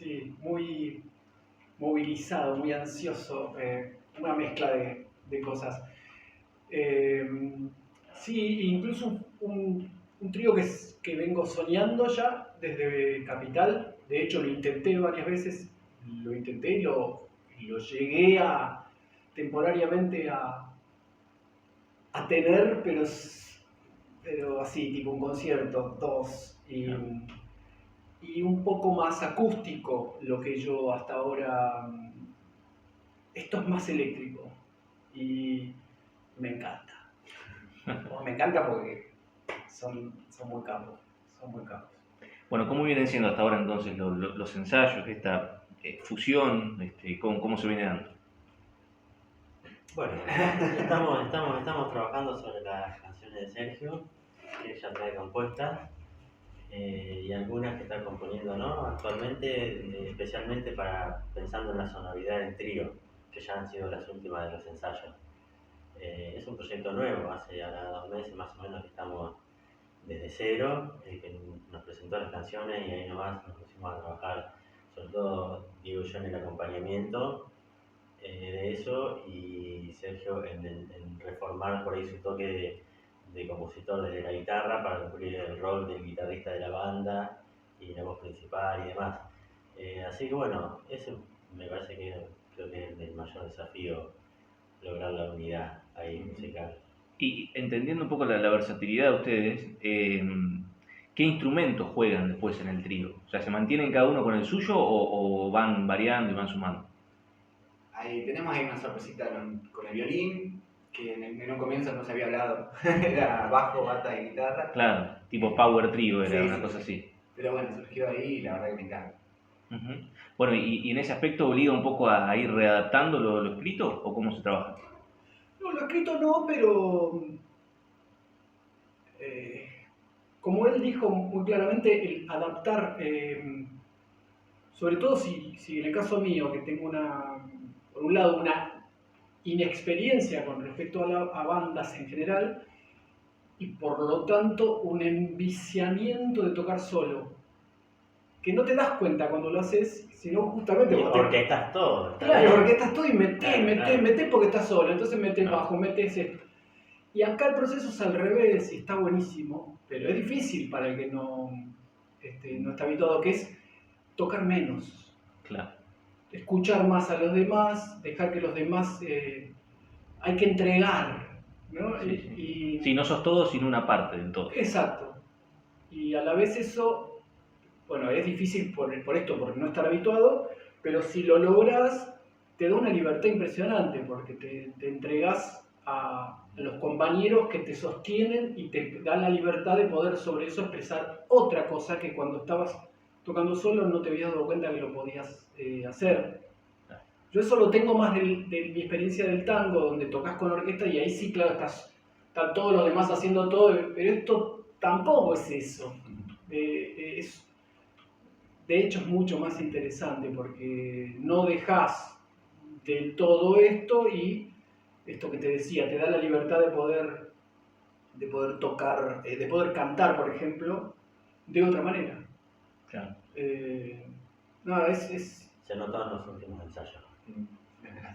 sí, muy movilizado, muy ansioso, una mezcla de cosas. Eh, sí, incluso un trío que vengo soñando ya desde Capital. De hecho, lo intenté varias veces, lo intenté y lo llegué temporariamente a tener, pero así, tipo un concierto, dos. Y un poco más acústico lo que yo hasta ahora. Esto es más eléctrico y me encanta. Me encanta porque son muy capos, son muy capos. Bueno, ¿cómo vienen siendo hasta ahora entonces los ensayos, esta fusión, cómo se viene dando? Bueno, estamos trabajando sobre las canciones de Sergio, que ella trae compuestas, y algunas que está componiendo, ¿no? Actualmente, especialmente pensando en la sonoridad del trío, que ya han sido las últimas de los ensayos. Es un proyecto nuevo, hace ahora 2 meses más o menos que estamos desde cero, que nos presentó las canciones y ahí nomás nos pusimos a trabajar, sobre todo Diego y yo en el acompañamiento de eso, y Sergio en reformar por ahí su toque de compositor desde la guitarra para cumplir el rol del guitarrista de la banda y la voz principal y demás. Así que bueno, ese me parece que creo que es el mayor desafío, lograr la unidad ahí musical. Y entendiendo un poco la versatilidad de ustedes, ¿qué instrumentos juegan después en el trío? O sea, ¿se mantienen cada uno con el suyo o van variando y van sumando? Tenemos ahí una sorpresita con el violín, que en un comienzo no se había hablado. Era bajo, bata y guitarra. Claro, tipo power trio era Sí, una sí, cosa sí. así. Pero bueno, surgió ahí y la verdad que me encanta. Ujú. Bueno, y en ese aspecto obliga un poco a ir readaptando lo escrito o cómo se trabaja. No, lo escrito no, pero eh, como él dijo muy claramente, el adaptar, sobre todo si en el caso mío, que tengo por un lado, una inexperiencia con respecto a bandas en general, y por lo tanto un enviciamiento de tocar solo, que no te das cuenta cuando lo haces, sino justamente Y vos orquestas todo. Claro, orquestas todo y Claro, claro. metés porque estás solo, entonces metés Claro. bajo, metés esto. Y acá el proceso es al revés y está buenísimo, pero es difícil para el que no está habituado, que es tocar menos, Claro. escuchar más a los demás, dejar que los demás hay que entregar, ¿no? Sí, sí. Sí, no sos todo sin una parte del todo. Exacto. Y a la vez eso, bueno, es difícil por esto, por no estar habituado, pero si lo logras, te da una libertad impresionante, porque te entregas a los compañeros que te sostienen y te dan la libertad de poder sobre eso expresar otra cosa que cuando estabas tocando solo no te habías dado cuenta que lo podías hacer. Yo eso lo tengo más de mi experiencia del tango, donde tocas con orquesta y ahí sí, claro, están todos los demás haciendo todo, pero esto tampoco es eso. De hecho es mucho más interesante porque no dejas de todo esto y esto que te decía, te da la libertad de poder tocar, de poder cantar, por ejemplo, de otra manera. Claro. No, es... Se notó en los últimos ensayos.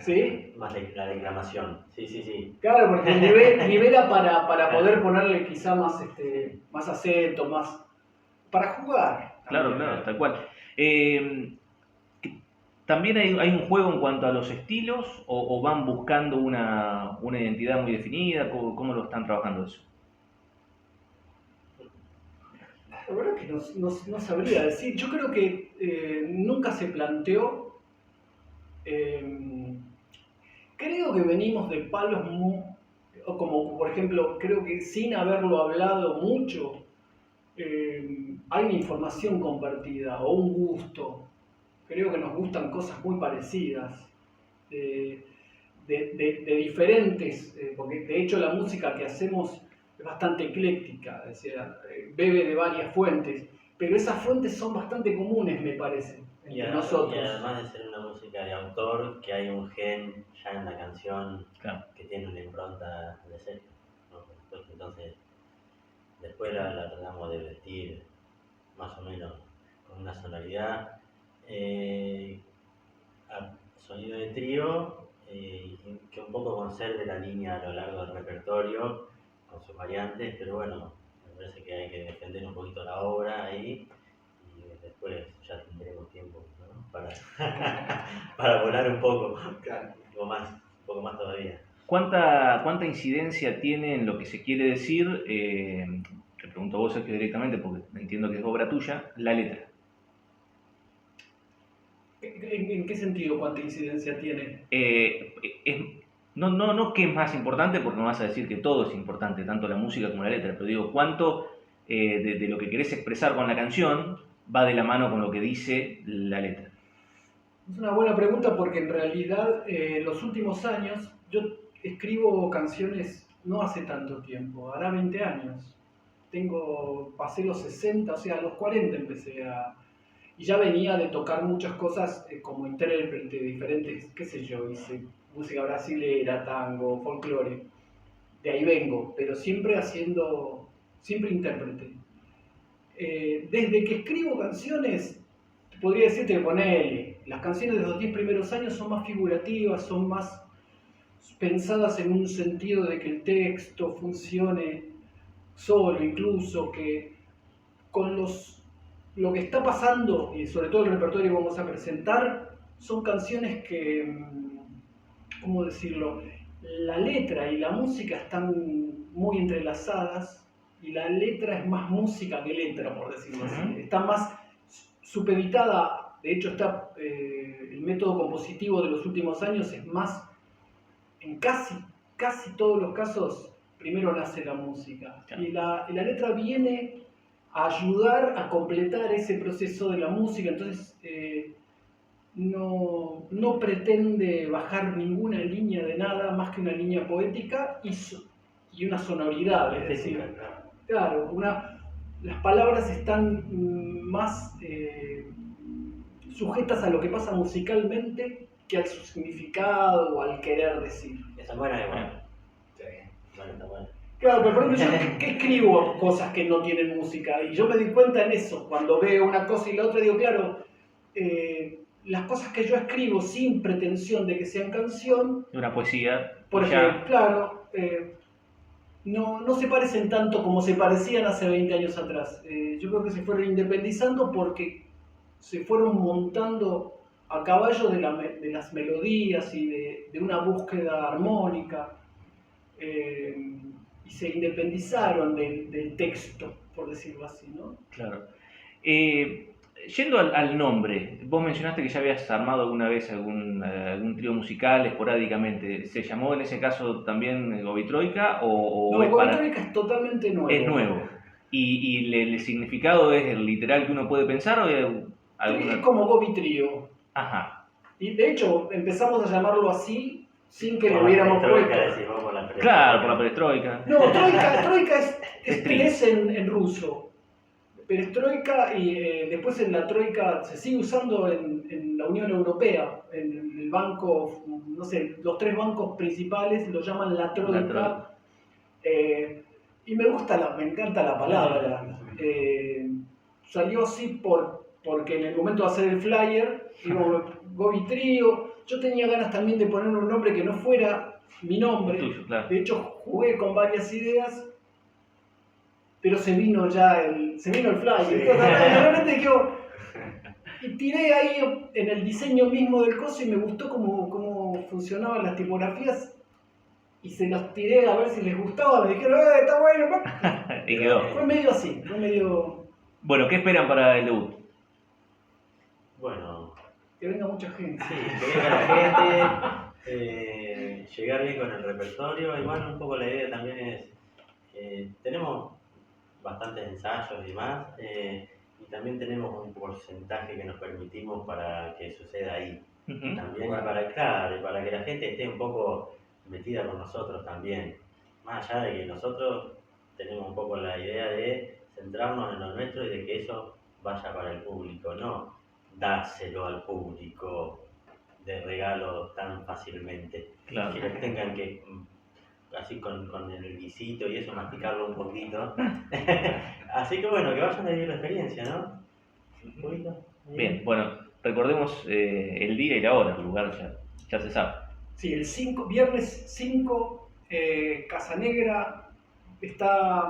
¿Sí? Más la declamación. Sí, sí, sí. Claro, porque libera para poder ponerle quizá más acento, más... para jugar. Claro, claro, tal cual. ¿También hay un juego en cuanto a los estilos o van buscando una identidad muy definida? ¿Cómo lo están trabajando eso? La verdad que no sabría decir. Yo creo que nunca se planteó. Creo que venimos de palos como por ejemplo, creo que sin haberlo hablado mucho, hay una información compartida o un gusto. Creo que nos gustan cosas muy parecidas, de diferentes, porque de hecho la música que hacemos es bastante ecléctica, es decir, bebe de varias fuentes, pero esas fuentes son bastante comunes, me parece, entre nosotros. Y además de ser una música de autor, que hay un gen ya en la canción, Claro. que tiene una impronta de Sergio, ¿no? Entonces, después la tratamos de vestir más o menos con una sonoridad, sonido de trío, que un poco conserve la línea a lo largo del repertorio, con sus variantes, pero bueno, me parece que hay que defender un poquito la obra ahí, y después ya tendremos tiempo, ¿no? Para volar un poco, Claro. un poco más todavía. ¿Cuánta incidencia tiene en lo que se quiere decir? Te pregunto a vos, Sergio, directamente, porque entiendo que es obra tuya, la letra. ¿En qué sentido cuánta incidencia tiene? No que es más importante, porque no vas a decir que todo es importante, tanto la música como la letra, pero digo, ¿cuánto de lo que querés expresar con la canción va de la mano con lo que dice la letra? Es una buena pregunta porque en realidad los últimos años, yo escribo canciones no hace tanto tiempo, hará 20 años. Pasé los 60, o sea, a los 40 empecé a... Y ya venía de tocar muchas cosas como intérprete, diferentes, qué sé yo, hice música brasilera, tango, folclore. De ahí vengo, pero siempre siempre intérprete. Desde que escribo canciones, podría decirte que ponele, las canciones de los 10 primeros años son más figurativas, son más pensadas en un sentido de que el texto funcione solo, incluso que con lo que está pasando, y sobre todo el repertorio que vamos a presentar, son canciones que, ¿cómo decirlo? La letra y la música están muy entrelazadas, y la letra es más música que letra, por decirlo así. Está más supeditada, de hecho está el método compositivo de los últimos años es más, en casi todos los casos, primero nace la música. Y la letra viene a ayudar a completar ese proceso de la música, entonces no pretende bajar ninguna línea de nada más que una línea poética y una sonoridad, es decir, claro, las palabras están más sujetas a lo que pasa musicalmente que a su significado o al querer decir. Esa es buena igual. Sí. Bueno, está buena. Claro, pero por ejemplo, yo que escribo cosas que no tienen música, y yo me di cuenta en eso, cuando veo una cosa y la otra, digo, claro, las cosas que yo escribo sin pretensión de que sean canción, Una poesía. por ya, ejemplo, claro, no se parecen tanto como se parecían hace 20 años atrás. Yo creo que se fueron independizando porque se fueron montando a caballo de las melodías y de una búsqueda armónica. Y se independizaron del texto, por decirlo así, ¿no? Claro. Yendo al nombre, vos mencionaste que ya habías armado alguna vez algún trío musical esporádicamente. ¿Se llamó en ese caso también Gobitroika o No, es Gobitroika es totalmente nuevo. Es nuevo. ¿Y el significado es el literal que uno puede pensar o hay alguna... Es como Gobitrío. Ajá. Y de hecho empezamos a llamarlo así sin que Por lo hubiéramos la puesto. perestroika, decís vos, por la perestroika. Claro, por la perestroika. No, troika es tri. tres en ruso. Perestroika y después en la troika se sigue usando en la Unión Europea, en el banco, no sé, los tres bancos principales lo llaman la troika. Y me encanta la palabra. Salió así porque en el momento de hacer el flyer, digo, Gobitrío, yo tenía ganas también de poner un nombre que no fuera mi nombre. Tuyo, claro. De hecho, jugué con varias ideas, pero se vino el flyer. Sí. Entonces, realmente y tiré ahí en el diseño mismo del coso y me gustó cómo funcionaban las tipografías y se las tiré a ver si les gustaba. Me dijeron, está bueno. Y quedó. Fue medio así, fue medio... Bueno, ¿qué esperan para el debut? Bueno, Que venga mucha gente. sí, que venga la gente, llegar bien con el repertorio. Igual un poco la idea también es, tenemos bastantes ensayos y demás, y también tenemos un porcentaje que nos permitimos para que suceda ahí. Uh-huh. También Bueno. para que la gente esté un poco metida con nosotros también. Más allá de que nosotros tenemos un poco la idea de centrarnos en lo nuestro y de que eso vaya para el público, no dárselo al público de regalo tan fácilmente. Claro. Que les tengan que, así con el guisito y eso, masticarlo un poquito. Así que bueno, que vayan a vivir la experiencia, ¿no? Un poquito. Bien, bueno, recordemos el día y la hora, el lugar ya se sabe. Sí, viernes 5, Casa Negra, está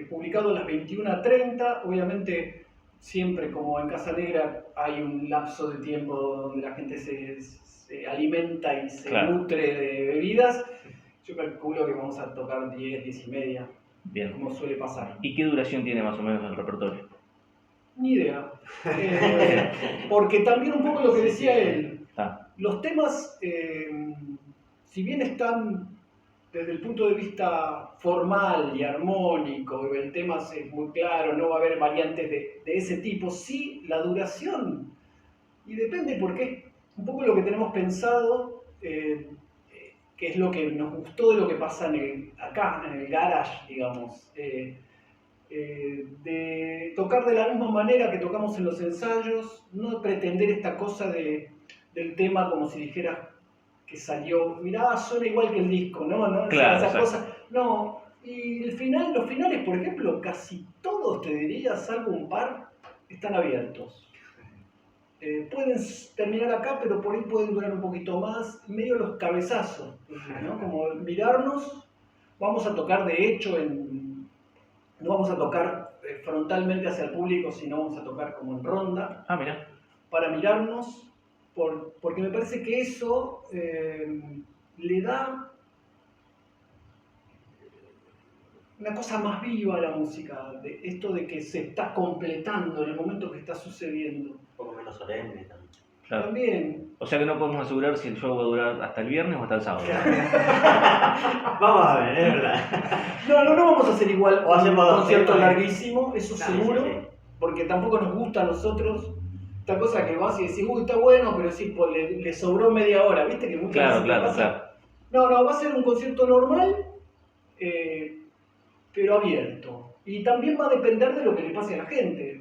publicado a las 21:30. Obviamente, siempre como en Casa Negra hay un lapso de tiempo donde la gente se alimenta y se Claro. nutre de bebidas. Yo calculo que vamos a tocar 10, 10:30, Bien. como suele pasar. ¿Y qué duración tiene más o menos el repertorio? Ni idea. Porque también un poco lo que decía él, Ah, los temas, si bien están desde el punto de vista formal y armónico, el tema es muy claro, no va a haber variantes de ese tipo, sí la duración, y depende porque es un poco lo que tenemos pensado, que es lo que nos gustó de lo que pasa acá, en el garage, digamos. De tocar de la misma manera que tocamos en los ensayos, no pretender esta cosa del tema como si dijeras que salió, mirá, suena igual que el disco, ¿no? Claro, Esas exacto. cosas. No, y los finales, por ejemplo, casi todos, te diría, salvo un par, están abiertos. Pueden terminar acá, pero por ahí pueden durar un poquito más, medio los cabezazos, ¿no? Como mirarnos, vamos a tocar de hecho no vamos a tocar frontalmente hacia el público, sino vamos a tocar como en ronda, mirá. para mirarnos, porque me parece que eso le da una cosa más viva a la música, de esto de que se está completando en el momento que está sucediendo. Un poco menos solemne también. Claro. También, O sea que no podemos asegurar si el show va a durar hasta el viernes o hasta el sábado. Vamos a ver, es verdad. no vamos a hacer igual O hacemos un dos concierto temas. larguísimo, eso Sí, seguro, sí, sí. porque tampoco nos gusta a nosotros. Esta cosa que vas y decís, uy, está bueno, pero sí, pues, le sobró media hora, ¿viste? Que muchas veces pasa. No, va a ser un concierto normal, pero abierto. Y también va a depender de lo que le pase a la gente.